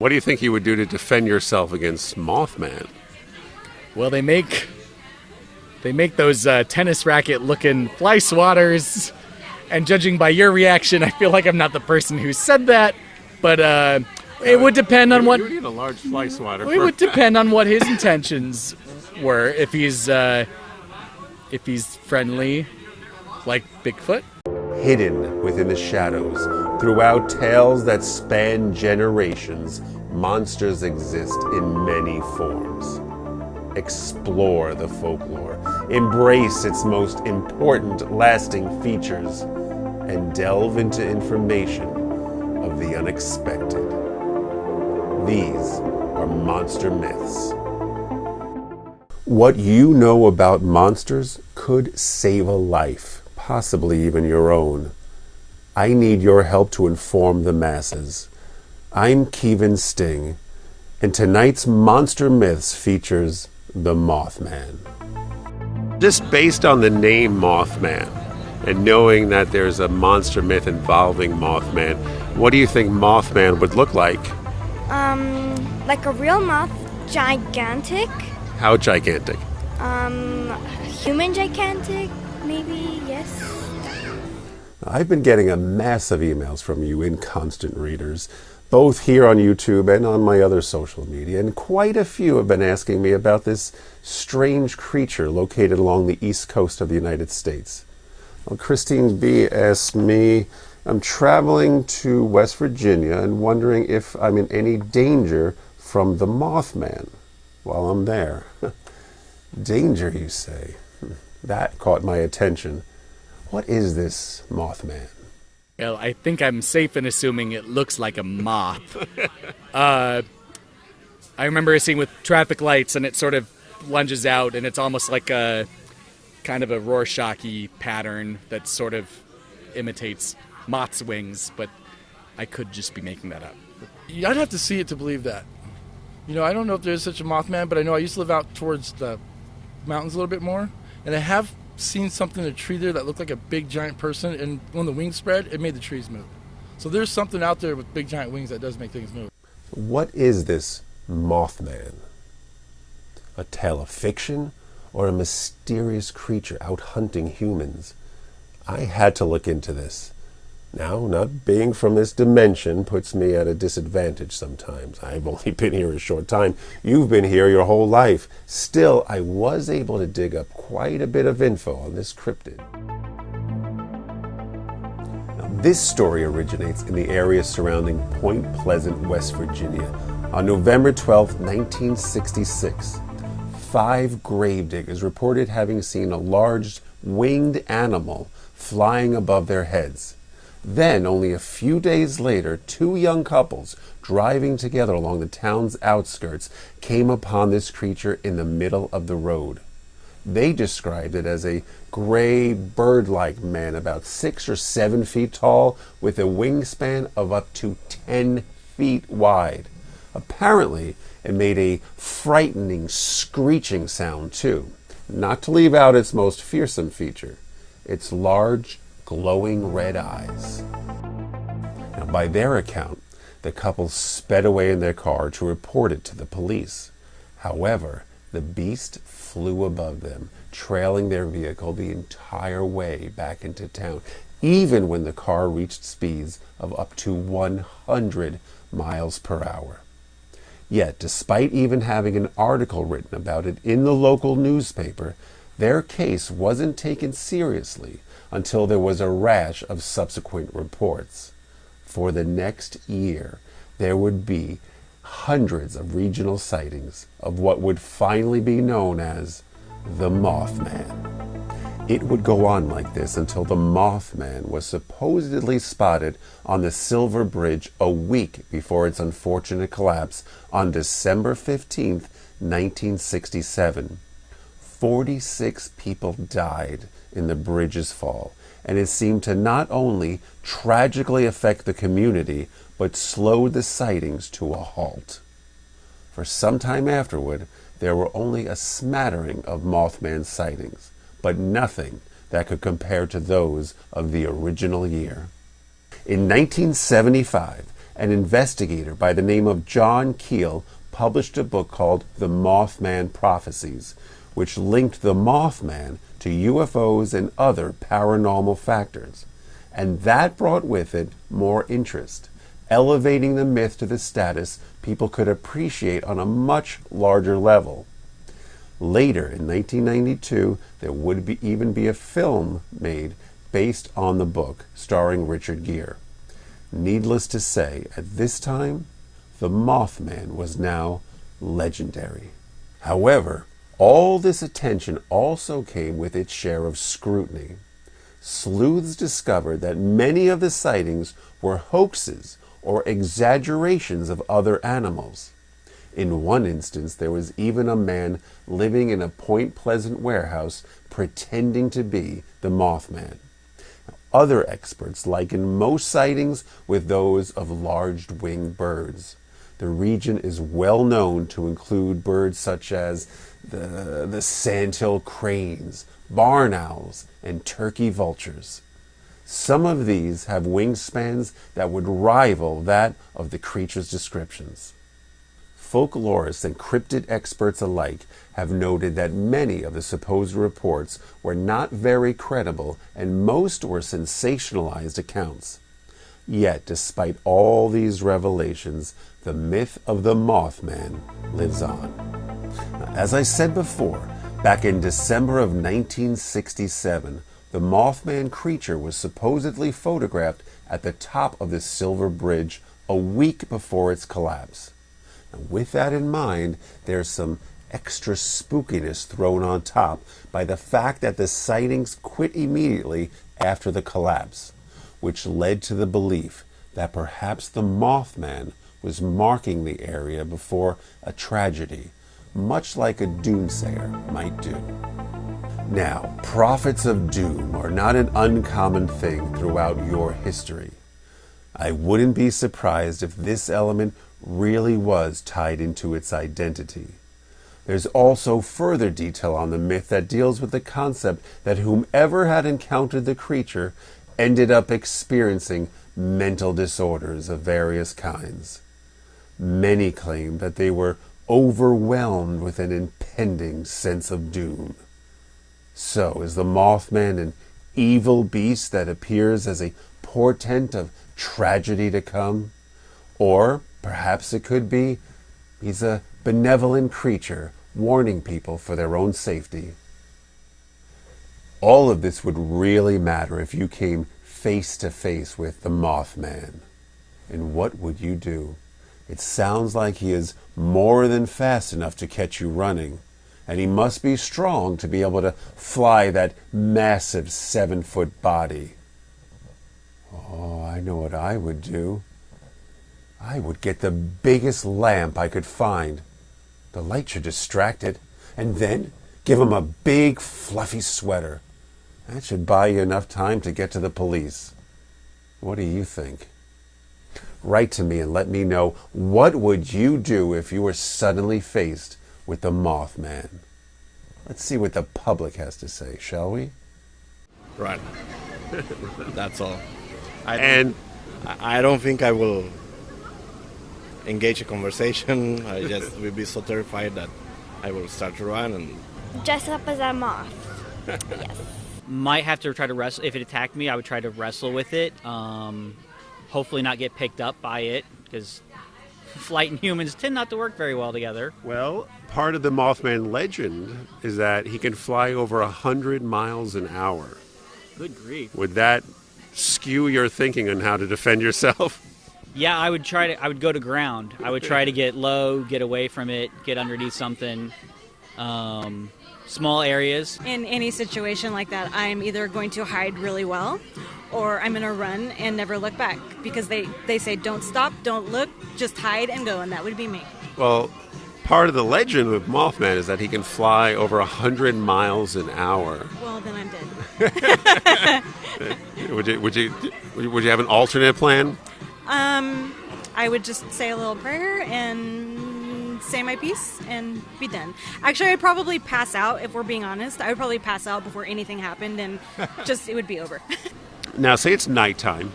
What do you think you would do to defend yourself against Mothman? Well, they make those tennis racket-looking fly swatters, and judging by your reaction, I feel like I'm not the person who said that, but it would depend on what... You need a large fly swatter. It would depend on what his intentions were. If he's friendly, like Bigfoot. Hidden within the shadows, throughout tales that span generations, monsters exist in many forms. Explore the folklore, embrace its most important lasting features, and delve into information of the unexpected. These are monster myths. What you know about monsters could save a life, possibly even your own. I need your help to inform the masses. I'm Kephen Sting, and tonight's Monster Myths features the Mothman. Just based on the name Mothman, and knowing that there's a monster myth involving Mothman, what do you think Mothman would look like? Like a real moth, gigantic. How gigantic? Human gigantic, maybe, yes. I've been getting a mass of emails from you inconstant readers, both here on YouTube and on my other social media, and quite a few have been asking me about this strange creature located along the east coast of the United States. Well, Christine B. asked me, I'm traveling to West Virginia and wondering if I'm in any danger from the Mothman while I'm there. Danger, you say? That caught my attention. What is this Mothman? Well, I think I'm safe in assuming it looks like a moth. I remember seeing with traffic lights, and it sort of lunges out, and it's almost like a kind of a Rorschach-y pattern that sort of imitates moth's wings, but I could just be making that up. I'd have to see it to believe that. You know, I don't know if there's such a Mothman, but I know I used to live out towards the mountains a little bit more, and I have seen something in a tree there that looked like a big giant person, and when the wings spread, it made the trees move. So there's something out there with big giant wings that does make things move. What is this Mothman? A tale of fiction or a mysterious creature out hunting humans? I had to look into this. Now, not being from this dimension puts me at a disadvantage sometimes. I've only been here a short time. You've been here your whole life. Still, I was able to dig up quite a bit of info on this cryptid. Now, this story originates in the area surrounding Point Pleasant, West Virginia. On November 12, 1966, 5 gravediggers reported having seen a large winged animal flying above their heads. Then, only a few days later, 2 young couples driving together along the town's outskirts came upon this creature in the middle of the road. They described it as a gray, bird-like man about 6 or 7 feet tall with a wingspan of up to 10 feet wide. Apparently, it made a frightening, screeching sound too, not to leave out its most fearsome feature, its large, glowing red eyes. Now, by their account, the couple sped away in their car to report it to the police. However, the beast flew above them, trailing their vehicle the entire way back into town, even when the car reached speeds of up to 100 miles per hour. Yet, despite even having an article written about it in the local newspaper, their case wasn't taken seriously until there was a rash of subsequent reports. For the next year, there would be hundreds of regional sightings of what would finally be known as the Mothman. It would go on like this until the Mothman was supposedly spotted on the Silver Bridge a week before its unfortunate collapse on December 15th, 1967. 46 people died in the bridge's fall, and it seemed to not only tragically affect the community, but slowed the sightings to a halt. For some time afterward, there were only a smattering of Mothman sightings, but nothing that could compare to those of the original year. In 1975, an investigator by the name of John Keel published a book called The Mothman Prophecies, which linked the Mothman to UFOs and other paranormal factors. And that brought with it more interest, elevating the myth to the status people could appreciate on a much larger level. Later, in 1992, there would even be a film made based on the book, starring Richard Gere. Needless to say, at this time, the Mothman was now legendary. However, all this attention also came with its share of scrutiny. Sleuths discovered that many of the sightings were hoaxes or exaggerations of other animals. In one instance, there was even a man living in a Point Pleasant warehouse pretending to be the Mothman. Other experts liken most sightings with those of large-winged birds. The region is well known to include birds such as the sandhill cranes, barn owls, and turkey vultures. Some of these have wingspans that would rival that of the creature's descriptions. Folklorists and cryptid experts alike have noted that many of the supposed reports were not very credible and most were sensationalized accounts. Yet, despite all these revelations, the myth of the Mothman lives on. Now, as I said before, back in December of 1967, the Mothman creature was supposedly photographed at the top of the Silver Bridge a week before its collapse. Now, with that in mind, there's some extra spookiness thrown on top by the fact that the sightings quit immediately after the collapse, which led to the belief that perhaps the Mothman was marking the area before a tragedy, much like a doomsayer might do. Now, prophets of doom are not an uncommon thing throughout your history. I wouldn't be surprised if this element really was tied into its identity. There's also further detail on the myth that deals with the concept that whomever had encountered the creature ended up experiencing mental disorders of various kinds. Many claim that they were overwhelmed with an impending sense of doom. So, is the Mothman an evil beast that appears as a portent of tragedy to come? Or perhaps it could be he's a benevolent creature warning people for their own safety. All of this would really matter if you came face to face with the Mothman. And what would you do? It sounds like he is more than fast enough to catch you running, and he must be strong to be able to fly that massive 7-foot body. Oh, I know what I would do. I would get the biggest lamp I could find. The light should distract it, and then give him a big fluffy sweater. That should buy you enough time to get to the police. What do you think? Write to me and let me know, what would you do if you were suddenly faced with the Mothman? Let's see what the public has to say, shall we? Right. That's all. I don't think I will engage a conversation. I just will be so terrified that I will start to run and Dress up as a moth. Yes. Might have to try to wrestle. If it attacked me, I would try to wrestle with it. Hopefully not get picked up by it, because flight and humans tend not to work very well together. Well, part of the Mothman legend is that he can fly over 100 miles an hour. Good grief. Would that skew your thinking on how to defend yourself? Yeah, I would go to ground. I would try to get low, get away from it, get underneath something. Small areas. In any situation like that, I'm either going to hide really well, or I'm going to run and never look back, because they say don't stop, don't look, just hide and go, and that would be me. Well, part of the legend with Mothman is that he can fly over 100 miles an hour. Well, then I'm dead. Would you have an alternate plan? I would just say a little prayer and say my piece and be done. Actually, I'd probably pass out, if we're being honest. I would probably pass out before anything happened, and just it would be over. Now, say it's nighttime,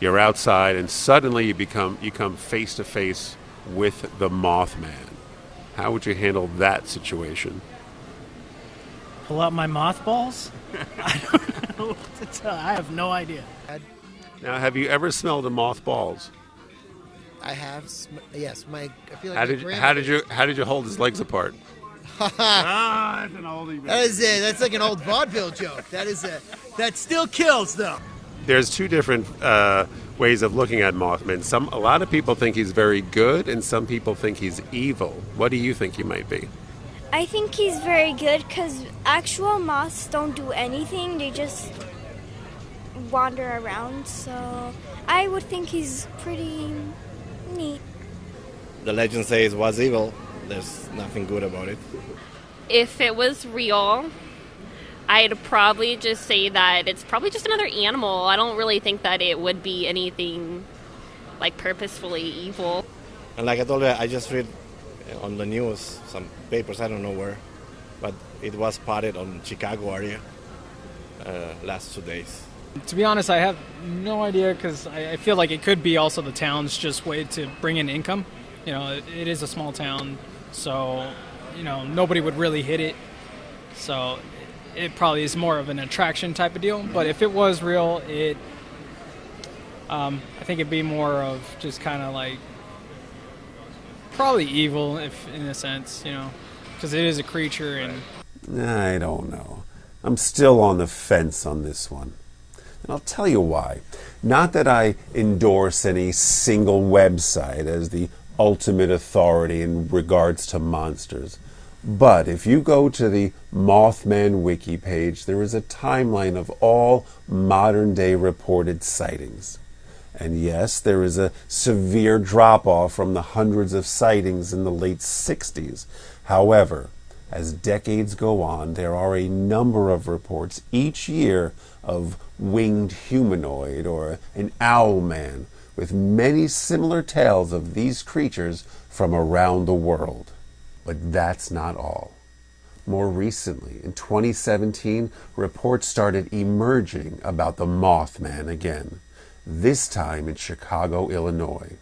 You're outside, and suddenly you come face to face with the Mothman. How would you handle that situation? Pull out my mothballs? I don't know what to tell. I have no idea. Now, have you ever smelled a mothballs? I have, yes. I feel like How did you hold his legs apart? That's an oldie. That is it. That's like an old vaudeville joke. That still kills though. There's two different ways of looking at Mothman. A lot of people think he's very good, and some people think he's evil. What do you think he might be? I think he's very good because actual moths don't do anything. They just wander around. So I would think he's pretty neat. The legend says it was evil. There's nothing good about it. If it was real, I'd probably just say that it's probably just another animal. I don't really think that it would be anything like purposefully evil. And like I told you, I just read on the news, some papers, I don't know where, but it was spotted on Chicago area last 2 days. To be honest, I have no idea because I feel like it could be also the town's just way to bring in income. You know, it is a small town, so, you know, nobody would really hit it. So it probably is more of an attraction type of deal. But if it was real, I think it'd be more of just kind of like probably evil, if in a sense, you know, because it is a creature. And I don't know. I'm still on the fence on this one. And I'll tell you why. Not that I endorse any single website as the ultimate authority in regards to monsters. But if you go to the Mothman wiki page, there is a timeline of all modern-day reported sightings. And yes, there is a severe drop-off from the hundreds of sightings in the late 60s. However, as decades go on, there are a number of reports each year of winged humanoid or an owl man, with many similar tales of these creatures from around the world. But that's not all. More recently, in 2017, reports started emerging about the Mothman again, this time in Chicago, Illinois.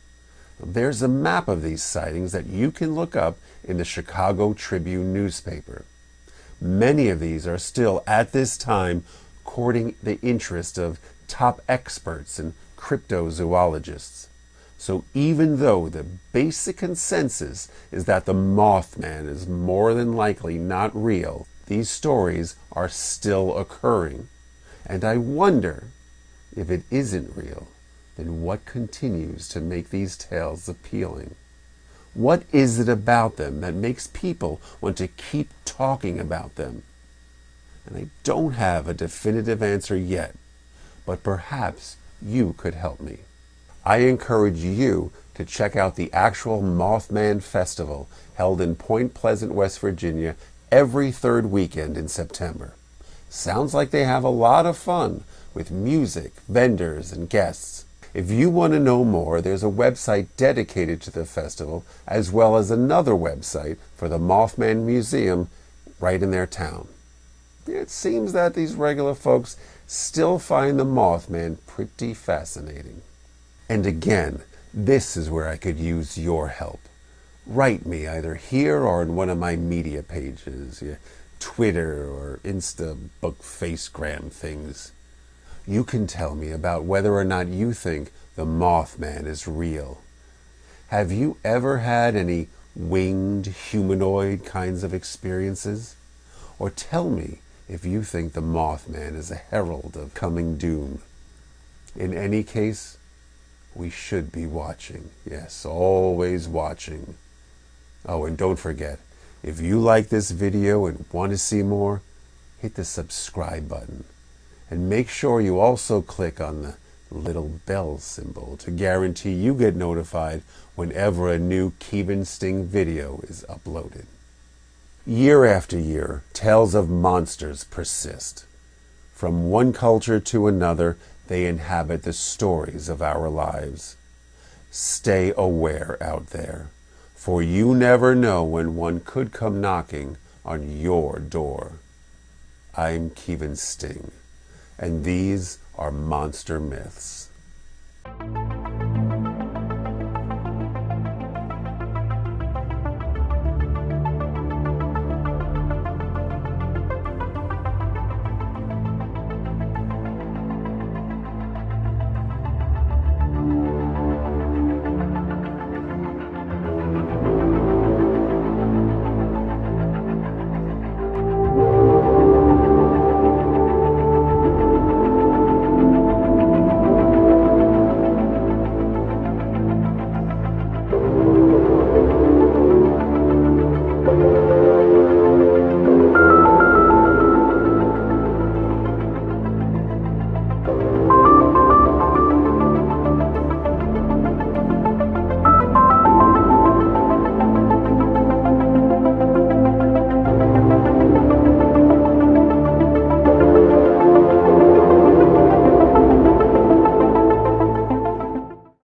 There's a map of these sightings that you can look up in the Chicago Tribune newspaper. Many of these are still, at this time, courting the interest of top experts and cryptozoologists. So even though the basic consensus is that the Mothman is more than likely not real, these stories are still occurring. And I wonder, if it isn't real, then what continues to make these tales appealing? What is it about them that makes people want to keep talking about them? And I don't have a definitive answer yet, but perhaps you could help me. I encourage you to check out the actual Mothman Festival held in Point Pleasant, West Virginia every third weekend in September. Sounds like they have a lot of fun with music, vendors, and guests. If you want to know more, there's a website dedicated to the festival, as well as another website for the Mothman Museum right in their town. It seems that these regular folks still find the Mothman pretty fascinating. And again, this is where I could use your help. Write me either here or in one of my media pages, Twitter or Insta, book, Facegram things. You can tell me about whether or not you think the Mothman is real. Have you ever had any winged humanoid kinds of experiences? Or tell me if you think the Mothman is a herald of coming doom. In any case, we should be watching. Yes, always watching. Oh, and don't forget, if you like this video and want to see more, hit the subscribe button. And make sure you also click on the little bell symbol to guarantee you get notified whenever a new Kephen Sting video is uploaded. Year after year, tales of monsters persist. From one culture to another, they inhabit the stories of our lives. Stay aware out there, for you never know when one could come knocking on your door. I'm Kephen Sting, and these are Monster Myths. Bye.